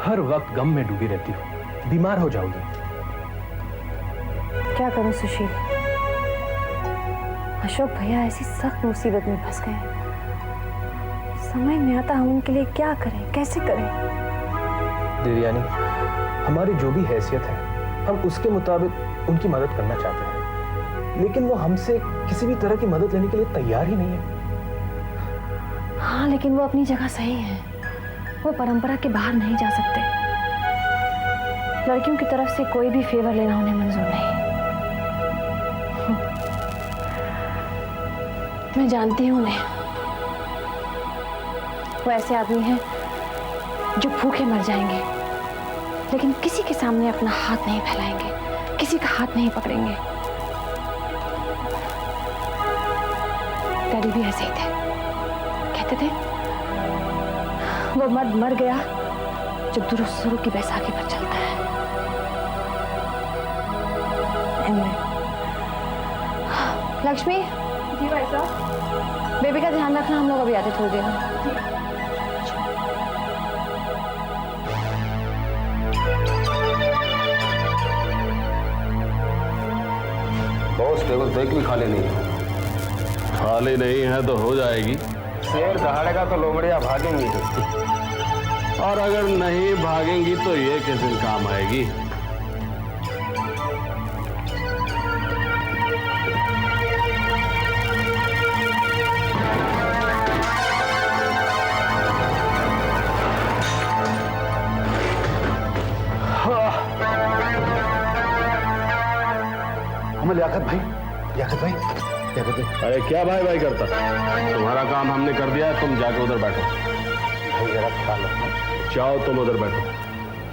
हर वक्त गम में डूबी रहती हो, बीमार हो जाओगी। क्या करूं सुशील, अशोक भैया ऐसी सख्त मुसीबत में फंस गए हैं। समझ नहीं आता हम उनके लिए क्या करें, कैसे करें। देवयानी, हमारी जो भी हैसियत है हम उसके मुताबिक उनकी मदद करना चाहते हैं, लेकिन वो हमसे किसी भी तरह की मदद लेने के लिए तैयार ही नहीं है। हाँ, लेकिन वो अपनी जगह सही है। वो परंपरा के बाहर नहीं जा सकते। लड़कियों की तरफ से कोई भी फेवर लेना उन्हें मंजूर नहीं। मैं जानती हूँ उन्हें। वो ऐसे आदमी हैं जो भूखे मर जाएंगे, लेकिन किसी के सामने अपना हाथ नहीं फैलाएंगे, किसी का हाथ नहीं पकड़ेंगे। डैडी भी ऐसे ही थे, कहते थे वो मर्द मर गया जो दुरुस्त की बैसाखी पर चलता है। लक्ष्मी जी, भाई साहब, बेबी का ध्यान रखना, हम लोग अभी आते थोड़ी देर में। बॉस, टेबल तो एक भी खाली नहीं है। खाली नहीं है तो हो जाएगी। शेर दहाड़ेगा तो लोमड़ियां भागेंगी। और अगर नहीं भागेंगी तो ये किस दिन काम आएगी। हमें लियाकत भाई, लियाकत भाई, लियाकत भाई। अरे क्या भाई भाई करता, तुम्हारा काम हमने कर दिया है, तुम जाके उधर बैठो। भाई जरा ख्याल रखना। जाओ तुम उधर बैठो।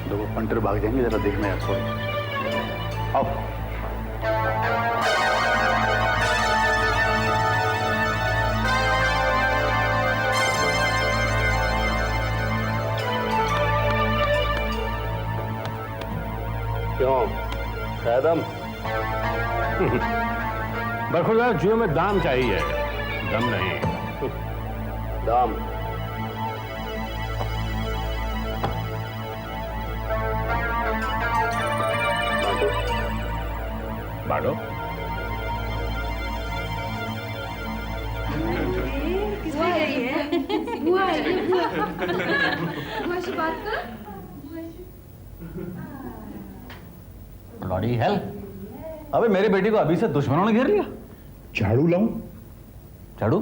देखो पंटर भाग जाएंगे, जरा देखना यार थोड़ी। आओ। क्यों खैदम? बरखुरदार जुए में दाम चाहिए, दम नहीं। दाम। बांटो। ब्लडी हेल, अबे मेरी बेटी को अभी से दुश्मनों ने घेर लिया। झाड़ू लाऊं? झाड़ू?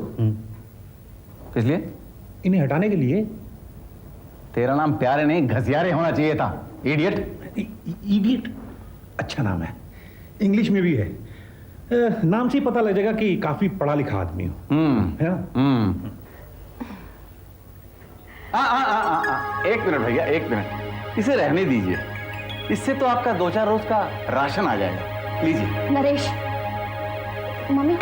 किस लिए? इन्हें हटाने के लिए। तेरा नाम प्यारे नहीं घसियारे होना चाहिए था, इडियट। इडियट अच्छा नाम है, इंग्लिश में भी है। नाम से ही पता लग जाएगा कि काफी पढ़ा लिखा आदमी हो, है ना? एक मिनट भैया, एक मिनट, इसे रहने दीजिए। इससे तो आपका 2-4 रोज का राशन आ जाएगा। लीजिए। नरेश, मम्मी,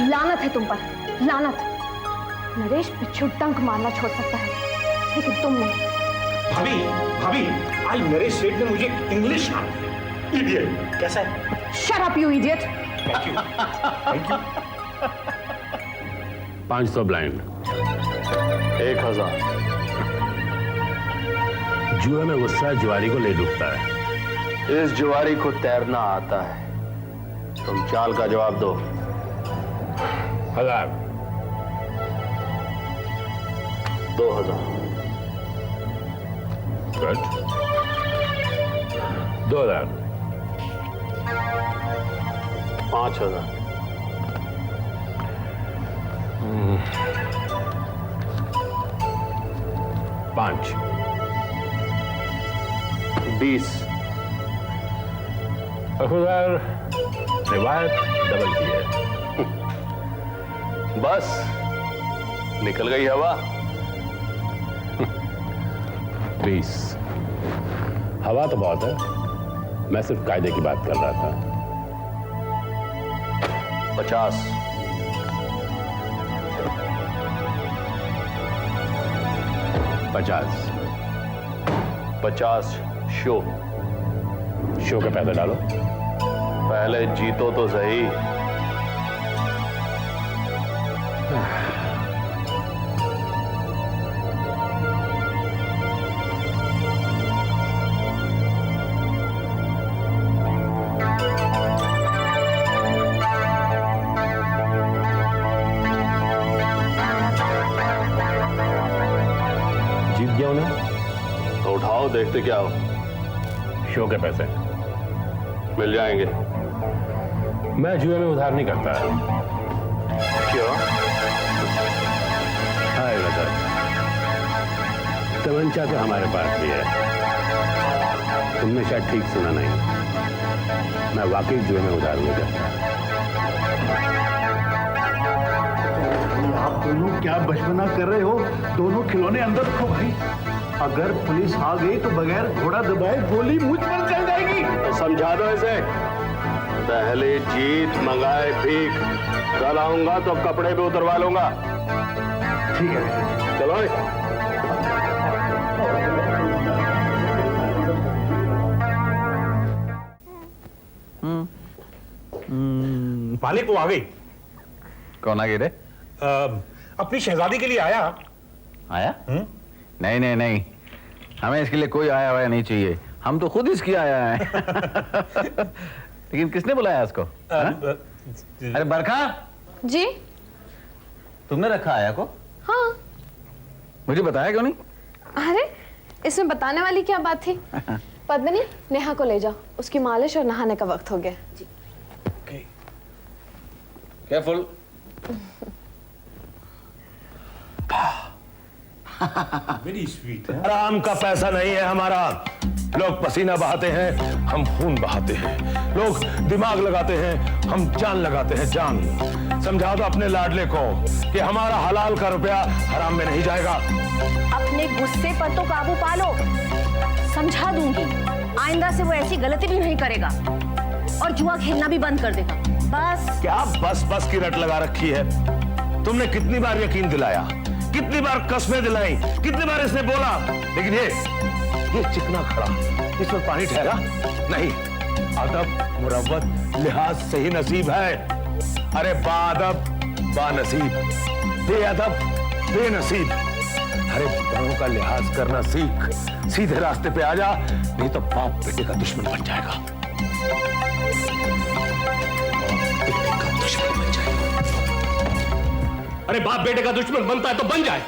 लानत है तुम पर, लानत। नरेश पिछू डंक मारना छोड़ सकता है, लेकिन तुम नहीं। भाभी, भाभी, आज नरेश सेठ ने मुझे इंग्लिश आती है। इडियट कैसा है? Shut up you idiot. Thank you, thank you. 500 blind. 1000। जुए में गुस्सा जुआरी को ले डूबता है। इस जुआरी को तैरना आता है। तुम चाल का जवाब दो। 1000। 2000। गुड। 2000। 5000। 5। 20। बरखुरदार, रिवायत डबल की है। बस निकल गई हवा। 20। हवा तो बहुत है, मैं सिर्फ कायदे की बात कर रहा था। 50। 50। 50 शो। शो के पैसे डालो। पहले जीतो तो सही। जीत गया उन्हें तो उठाओ, देखते क्या हो। शो के पैसे मिल जाएंगे। मैं जुए में उधार नहीं करता है। क्यों? हाय ब्रदर, तमंचा तो हमारे पास भी है। तुमने शायद ठीक सुना नहीं, मैं वाकई जुए में उधार नहीं करता। आप दोनों क्या बचपना कर रहे हो? दोनों खिलौने अंदर रखो भाई। अगर पुलिस आ गई तो बगैर घोड़ा दबाए गोली मुझ पर चल जाएगी। तो समझा दो इसे। पहले जीत मंगाए भीख। कल आऊंगा तो कपड़े भी उतरवा लूंगा। ठीक है, चलो। मालिक वो आ गई। कौन आ गई रे? अपनी शहजादी के लिए आया। आया? नहीं नहीं नहीं, हमें इसके लिए कोई आया हुआ नहीं चाहिए। हम तो खुद इसकी आया है। लेकिन किसने बुलाया इसको? अरे बरखा, जी तुमने रखा आया को? हाँ। मुझे बताया क्यों नहीं? अरे इसमें बताने वाली क्या बात थी? पद्मिनी, नेहा को ले जाओ, उसकी मालिश और नहाने का वक्त हो गया। जी। केयरफुल। वेरी स्वीट है। आराम का पैसा नहीं है हमारा। लोग पसीना बहाते हैं, हम खून बहाते हैं। लोग दिमाग लगाते हैं, हम जान लगाते हैं। जान समझा दो अपने लाडले को कि हमारा हलाल का रुपया हराम में नहीं जाएगा। अपने गुस्से पर तो काबू पा लो। समझा दूंगी, आइंदा से वो ऐसी गलती भी नहीं करेगा और जुआ खेलना भी बंद कर देगा। बस। क्या बस बस की रट लगा रखी है? तुमने कितनी बार यकीन दिलाया, कितनी बार कस्में दिलाई, कितनी बार इसने बोला, लेकिन ये चिकना खड़ा, इसमें पानी ठहरा नहीं। अदब, मुरव्वत, लिहाज से ही नसीब है। अरे बादब बानसीब, बेअदब बेनसीब। अरे बड़ों का लिहाज करना सीख, सीधे रास्ते पे आ जा, नहीं तो बाप बेटे का दुश्मन बन जाएगा। बेटे का दुश्मन बन जाएगा। अरे बाप बेटे का दुश्मन बनता है तो बन जाए।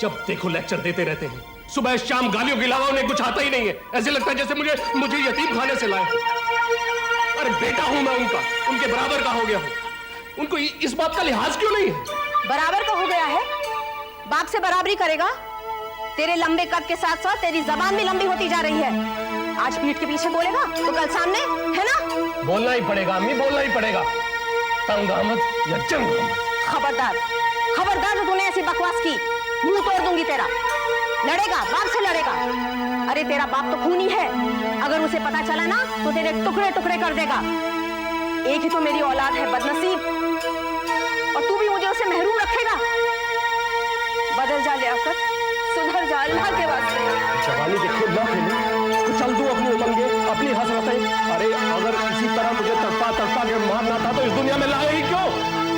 जब देखो लेक्चर देते रहते हैं, सुबह शाम गालियों के अलावा उन्हें कुछ आता ही नहीं है। ऐसे लगता है जैसे मुझे यतीम खाने से लाए। अरे बेटा हूं मैं उनका, उनके बराबर का हो गया हूं। उनको इस बात का लिहाज क्यों नहीं है? बराबर का हो गया है, बाप से बराबरी करेगा। तेरे लंबे कद के साथ साथ तेरी जबान भी लंबी होती जा रही है। आज पीठ के पीछे बोलेगा तो कल सामने, है ना? बोलना ही पड़ेगा अम्मी, बोलना ही पड़ेगा। तंग अहमद या जंग अहमद। खबरदार, खबरदार जो तूने ऐसी बकवास की, मुंह तोड़ दूंगी तेरा। लड़ेगा, बाप से लड़ेगा। अरे तेरा बाप तो खूनी है, अगर उसे पता चला ना तो तेरे टुकड़े टुकड़े कर देगा। एक ही तो मेरी औलाद है बदनसीब, और तू भी मुझे उसे महरूम रखेगा। बदल जा लियाकत, सुधर जा अल्लाह के वास्ते। जवानी के खेल ना खेले, तो चल दूं अपनी उमंगे, अपनी हसरतें। अरे अगर इसी तरह मुझे तड़पा तड़पा के मारना था तो इस दुनिया में लाए ही क्यों?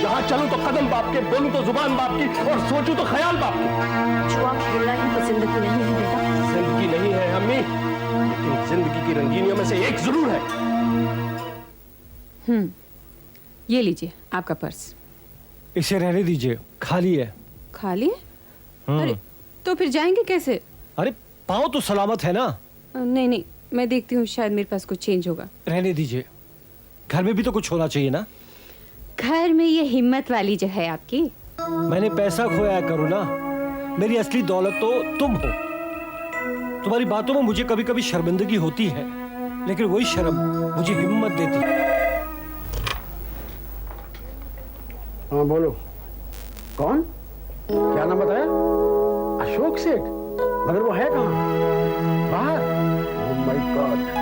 जहाँ चलूं तो कदम बाप के, बोलूं तो जुबान बाप की, और सोचूं तो ख्याल बाप की। जुआ खेलना ही तो जिंदगी नहीं है बेटा। जिंदगी नहीं है अम्मी, लेकिन जिंदगी की रंगीनियों में से एक जरूर है। ये लीजिए आपका पर्स। इसे रहने दीजिए, खाली है। खाली है? अरे तो फिर जाएंगे कैसे? अरे पाँव तो सलामत है ना। नहीं नहीं, मैं देखती हूँ, शायद मेरे पास कुछ चेंज होगा। रहने दीजिए, घर में भी तो कुछ होना चाहिए ना। घर में ये हिम्मत वाली जो है आपकी। मैंने पैसा खोया करूँ ना, मेरी असली दौलत तो तुम हो। तुम्हारी बातों में मुझे कभी कभी शर्मिंदगी होती है, लेकिन वही शर्म मुझे हिम्मत देती है। हाँ बोलो, कौन? क्या नाम बताया? अशोक सेठ? मगर वो है कहाँ? बाहर? Oh my God.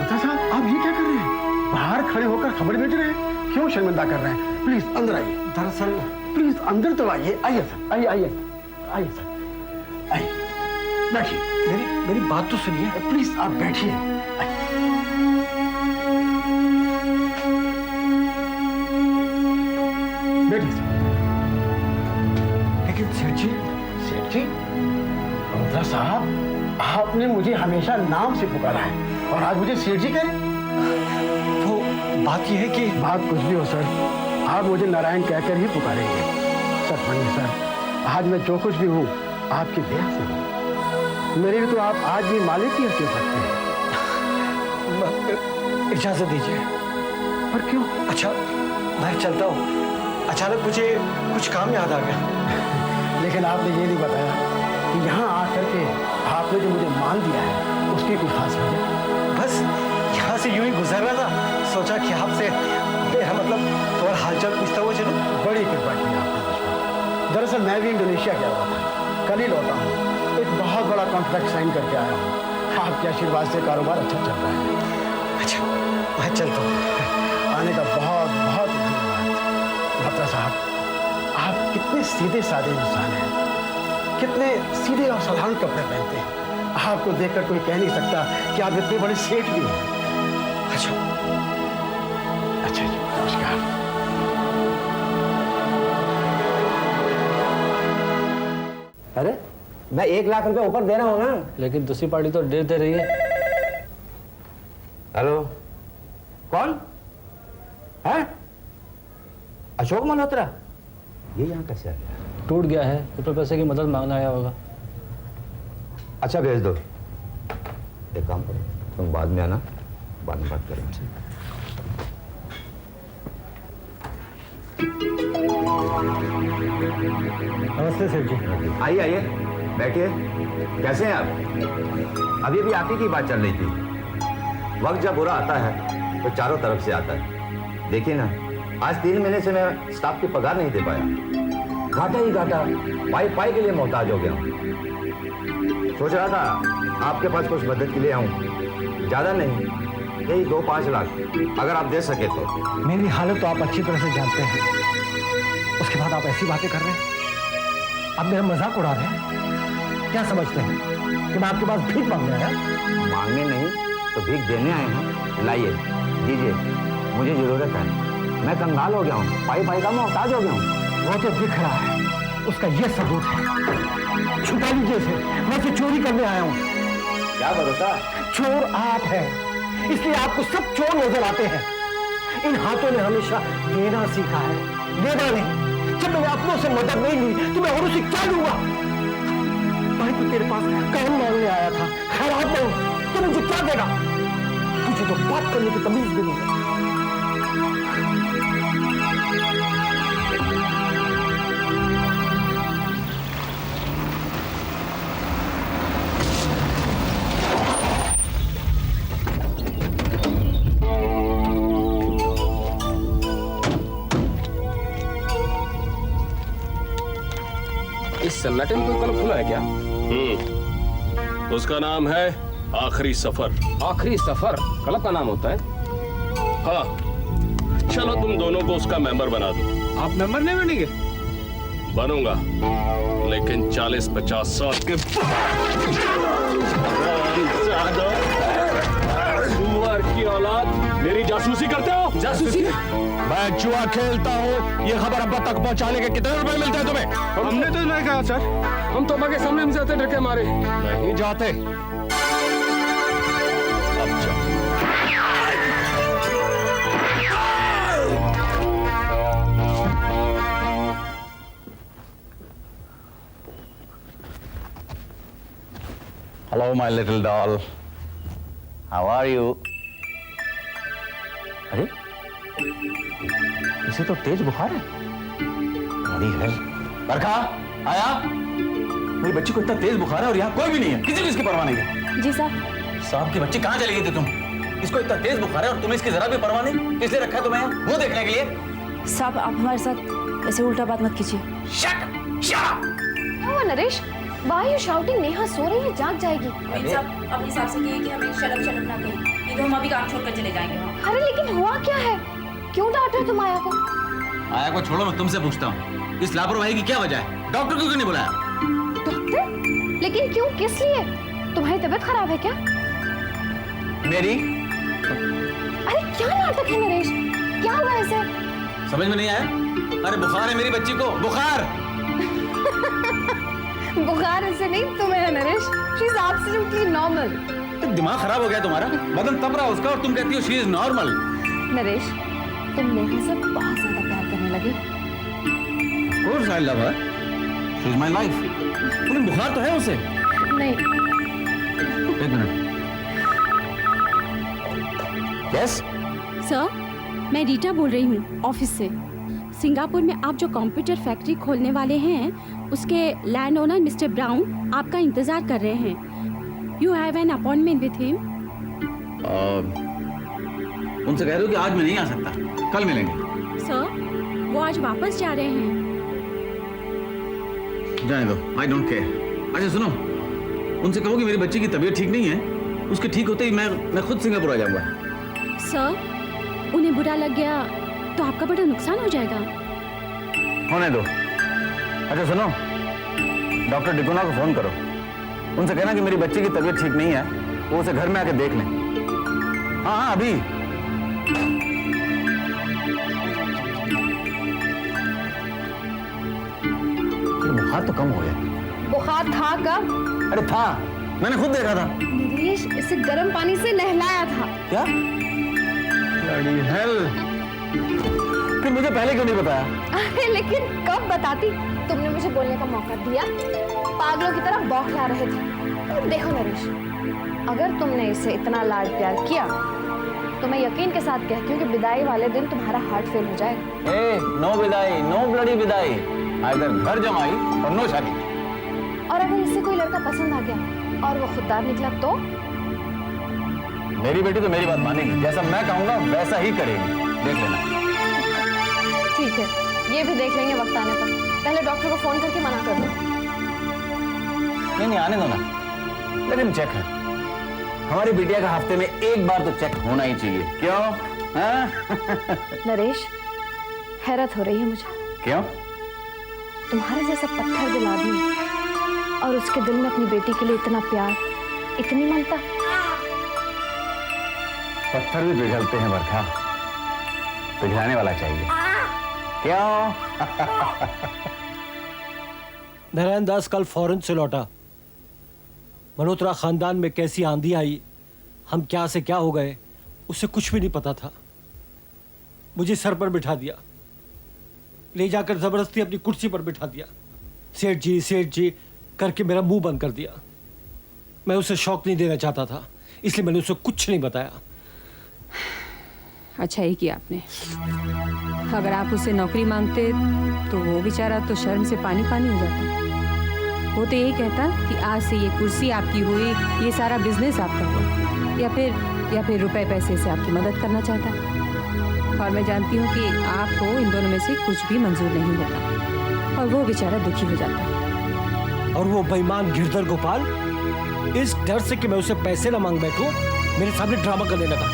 साहब, आप ये क्या कर रहे हैं? बाहर खड़े होकर खबर भेज रहे हैं? क्यों शर्मिंदा कर रहे हैं? प्लीज अंदर आइए। दरअसल प्लीज अंदर तो आइए, आइए सर, आइए आइए आइए सर, आइए बैठिए। मेरी बात तो सुनिए। प्लीज आप बैठिए। आइए। बैठिए सर। लेकिन सेठ जी, सेठ जी, रुद्रा साहब, आपने मुझे हमेशा नाम से पुकारा है और आज मुझे सेठ जी कहें? वो बात यह है कि बात कुछ भी हो सर, आप मुझे नारायण कहकर ही पुकारेंगे। सर मानिए सर, आज मैं जो कुछ भी हूँ आपकी दया से हूँ। मेरे भी तो आप आज भी मालिक की हैसियत रखते हैं। इजाजत दीजिए। पर क्यों? अच्छा, मैं चलता हूँ। अचानक मुझे कुछ काम याद आ गया। लेकिन आपने ये नहीं बताया कि यहाँ आकर के आपने जो मुझे मान दिया है उसकी कोई खास वजह? बस यहाँ से यूं ही गुजर रहा था, सोचा कि आपसे मेरा मतलब थोड़ा हालचाल पूछता हुआ चलो। बड़ी कृपा की आपने दुश्मन। दरअसल मैं भी इंडोनेशिया गया हुआ था, कल ही लौटा हूँ। एक बहुत बड़ा कॉन्ट्रैक्ट साइन करके आया हूँ। आपके आशीर्वाद से कारोबार अच्छा चल रहा है। अच्छा, मैं चलता हूँ। आने का बहुत बहुत धन्यवाद। भट्टा साहब, आप कितने सीधे साधे इंसान हैं, कितने सीधे और साधारण कपड़े पहनते हैं। आपको देखकर कोई कह नहीं सकता कि आप इतने बड़े सेठ भी हैं। अच्छा अच्छा जी, नमस्कार। अरे मैं 1 लाख रुपए ऊपर दे रहा हूँ ना। लेकिन दूसरी पार्टी तो डेढ़ दे रही है। हेलो, कौन है? अशोक मल्होत्रा? ये यहाँ कैसे आ गया? टूट गया है, ऊपर पैसे की मदद मांगने आया होगा। अच्छा भेज दो। एक काम करो, तुम बाद में आना, बाद में बात करेंगे। नमस्ते सेठ जी। आइए आइए, बैठिए। कैसे हैं आप? अभी भी आप ही की बात चल रही थी। वक्त जब बुरा आता है तो चारों तरफ से आता है। देखिए ना, आज 3 महीने से मैं स्टाफ की पगार नहीं दे पाया। घाटा ही घाटा, पाई पाई के लिए मोहताज हो गया हूँ। सोच रहा था आपके पास कुछ मदद के लिए आऊँ। ज्यादा नहीं, यही 2-5 लाख, अगर आप दे सके तो। मेरी हालत तो आप अच्छी तरह से जानते हैं, उसके बाद आप ऐसी बातें कर रहे हैं। आप मेरा मजाक उड़ा रहे हैं। क्या समझते हैं कि मैं आपके पास भीख मांगने आया? मांगने नहीं तो भीख देने आए हैं। लाइए, दीजिए, मुझे जरूरत है। मैं कंगाल हो गया हूँ, पाई पाई का मोहताज हो गया हूँ। वो तो दिख रहा है, उसका ये सबूत है। छुपा लीजिए इसे, मैं इसे चोरी करने आया हूँ। क्या भरोसा? चोर आप हैं, इसलिए आपको सब चोर नजर आते हैं। इन हाथों ने हमेशा देना सीखा है, देना नहीं। जब मैंने अपनों से मदद नहीं ली तो मैं औरों से क्या लूंगा? भाई तो तेरे पास काम मांगने आया था, खैरात नहीं, तो मुझे क्या देगा? तुझे तो बात करने की तमीज भी नहीं। इस सन्नाटे में कोई क्लब खुला है क्या? उसका नाम है आखिरी सफर। आखिरी सफर क्लब का नाम होता है? हाँ, चलो तुम दोनों को उसका मेंबर बना दो। आप मेंबर नहीं बनेंगे? बनूंगा, लेकिन 40-50 साल के सुअर की औलाद मेरी जासूसी करते हो? जासूसी? मैं जुआ खेलता हूँ, ये खबर अब्बा तक पहुँचाने के कितने रुपए मिलते हैं तुम्हें? हमने तो नहीं कहा सर, हम तो अब्बा के सामने हमसे आते डर के मारे। नहीं जाते। अब जाओ। Hello my little doll, how are you? अरे इसे तो तेज बुखार है। बड़ी है। बरखा आया? मेरी बच्ची को इतना तेज बुखार है और यहाँ कोई भी नहीं है, किसी को इसकी परवाह नहीं है। जी साहब। साहब की बच्ची कहाँ चली गई थी तुम? इसको इतना तेज बुखार है और तुम्हें इसकी जरा भी परवाह नहीं? किस लिए रखा है तुम्हें यहाँ? वो देखने के लिए? साहब, आप हमारे साथ ऐसे उल्टा बात मत कीजिए। क्या हुआ Naresh? Why are you shouting? Neha सो रही है, जाग जाएगी। अपने हिसाब से कहिए कि हमें शर्म ना करें, नहीं तो हम अभी काम छोड़कर चले जाएंगे। अरे लेकिन हुआ क्या है? क्यों डांट रहे तुम आया को? आया को छोड़ो, मैं तुमसे पूछता हूँ, इस लापरवाही की क्या वजह है? डॉक्टर क्यों नहीं बुलाया? डॉक्टर? लेकिन क्यों, किस लिए? तुम्हारी तबीयत खराब है क्या? मेरी? अरे क्या नाटक है नरेश, क्या हुआ ऐसे? समझ में नहीं आया? अरे बुखार है मेरी बच्ची को, बुखार। बुखार ऐसे नहीं तुम्हें है Naresh, she is absolutely normal. दिमाग खराब हो गया तुम्हारा, बदन तप रहा उसका और तुम कहती हो शी इज नॉर्मल। नरेश, तुम नेहा से बहुत ज्यादा प्यार करने लगे। Of course I love her. She is my life. लेकिन बुखार तो है उसे। नहीं। एक मिनट। Yes? सर, मैं रीटा बोल रही हूँ ऑफिस से। सिंगापुर में आप जो कंप्यूटर फैक्ट्री खोलने वाले हैं, उसके लैंड ओनर मिस्टर ब्राउन आपका इंतजार कर रहे हैं। You have an appointment with him. उनसे कह रहे हो कि आज मैं नहीं आ सकता, कल मिलेंगे। सर, वो आज वापस जा रहे हैं। जाने दो, I don't care. अच्छा सुनो, उनसे कहो कि मेरी बच्ची की तबीयत ठीक नहीं है, उसके ठीक होते ही मैं खुद सिंगापुर आ जाऊंगा। सर, उन्हें बुरा लग गया तो आपका बड़ा नुकसान हो जाएगा। होने दो। अच्छा सुनो, डॉक्टर डिकोना को फोन करो, उनसे कहना कि मेरी बच्ची की तबीयत ठीक नहीं है, वो उसे घर में आके देख लें। हाँ हाँ अभी। बुखार तो कम हो गया। बुखार था कब? अरे था, मैंने खुद देखा था। नरेश, इसे गर्म पानी से नहलाया था। क्या? Bloody hell! फिर मुझे पहले क्यों नहीं बताया? अरे लेकिन कब बताती, तुमने मुझे बोलने का मौका दिया, पागलों की तरह बौखला रहे थे। देखो नरेश, अगर तुमने इसे इतना लाड प्यार किया तो मैं यकीन के साथ कहती हूँ कि विदाई वाले दिन तुम्हारा हार्ट फेल हो जाएगा। नो विदाई, नो ब्लडी विदाई, इधर घर जमाई और नो शादी। और अगर इससे कोई लड़का पसंद आ गया और वो खुददार निकला तो? मेरी बेटी तो मेरी बात मानेगी, जैसा मैं कहूंगा वैसा ही करेगी, देख लेना। ठीक है, ये भी देख लेंगे वक्त आने पर। पहले डॉक्टर को फोन करके मना कर दो। नहीं आने दो ना, लेकिन चेक है, हमारी बिटिया का हफ्ते में एक बार तो चेक होना ही चाहिए। क्यों? नरेश, हैरत हो रही है मुझे। क्यों? तुम्हारे जैसा पत्थर दिल आदमी और उसके दिल में अपनी बेटी के लिए इतना प्यार, इतनी ममता। पत्थर भी पिघलते हैं बरखा, पिघलाने वाला चाहिए। क्यों? नारायण दास कल फॉरेन से लौटा। मल्होत्रा खानदान में कैसी आंधी आई, हम क्या से क्या हो गए, उसे कुछ भी नहीं पता था। मुझे सर पर बिठा दिया, ले जाकर जबरदस्ती अपनी कुर्सी पर बिठा दिया। सेठ जी करके मेरा मुंह बंद कर दिया। मैं उसे शौक नहीं देना चाहता था, इसलिए मैंने उसे कुछ नहीं बताया। अच्छा ही किया आपने। अगर आप उससे नौकरी मांगते तो वो बेचारा तो शर्म से पानी पानी हो जाता। वो तो यही कहता कि आज से ये कुर्सी आपकी हुई, ये सारा बिजनेस आपका हुआ, या फिर रुपए पैसे से आपकी मदद करना चाहता। और मैं जानती हूँ कि आपको इन दोनों में से कुछ भी मंजूर नहीं होता और वो बेचारा दुखी हो जाता। और वो बेईमान गिरधर गोपाल इस डर से कि मैं उसे पैसे ना मांग बैठूं, मेरे सामने ड्रामा करने लगा।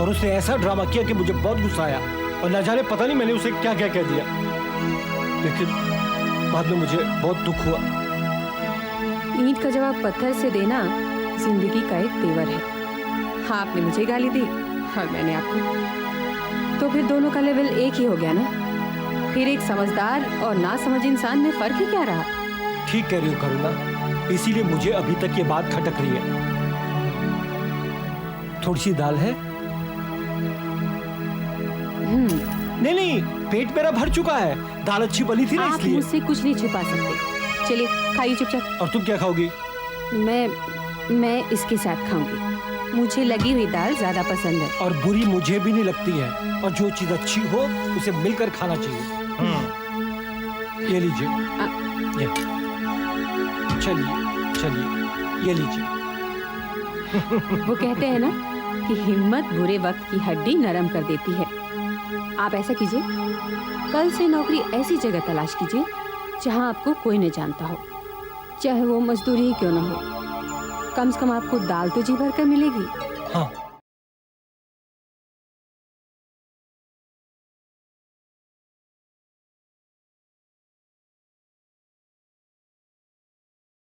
और उसने ऐसा ड्रामा किया कि मुझे बहुत गुस्सा आया और न जाने पता नहीं मैंने उसे क्या क्या कह दिया। लेकिन बाद में मुझे बहुत दुख हुआ। ईंट का जवाब पत्थर से देना जिंदगी का एक तेवर है। हाँ, आपने मुझे गाली दी और मैंने आपको, तो फिर दोनों का लेवल एक ही हो गया ना। फिर एक समझदार और नासमझ इंसान में फर्क ही क्या रहा? ठीक कह रही हो करुणा, इसीलिए मुझे अभी तक ये बात खटक रही है। थोड़ी सी दाल है? नहीं, पेट मेरा भर चुका है, दाल अच्छी बनी थी ना आप इसलिए। मुझसे कुछ नहीं छुपा सकते। चलिए खाइए चुपचाप। और तुम क्या खाओगी? मैं इसके साथ खाऊंगी। मुझे लगी हुई दाल ज्यादा पसंद है। और बुरी मुझे भी नहीं लगती है, और जो चीज अच्छी हो उसे मिलकर खाना चाहिए। ये लीजिए, ये चलिए ये लीजिए। वो कहते हैं ना कि हिम्मत बुरे वक्त की हड्डी नरम कर देती है। आप ऐसा कीजिए, कल से नौकरी ऐसी जगह तलाश कीजिए जहां आपको कोई न जानता हो, चाहे वो मजदूरी ही क्यों ना हो। कम से कम आपको दाल तो जी भर कर मिलेगी। हाँ।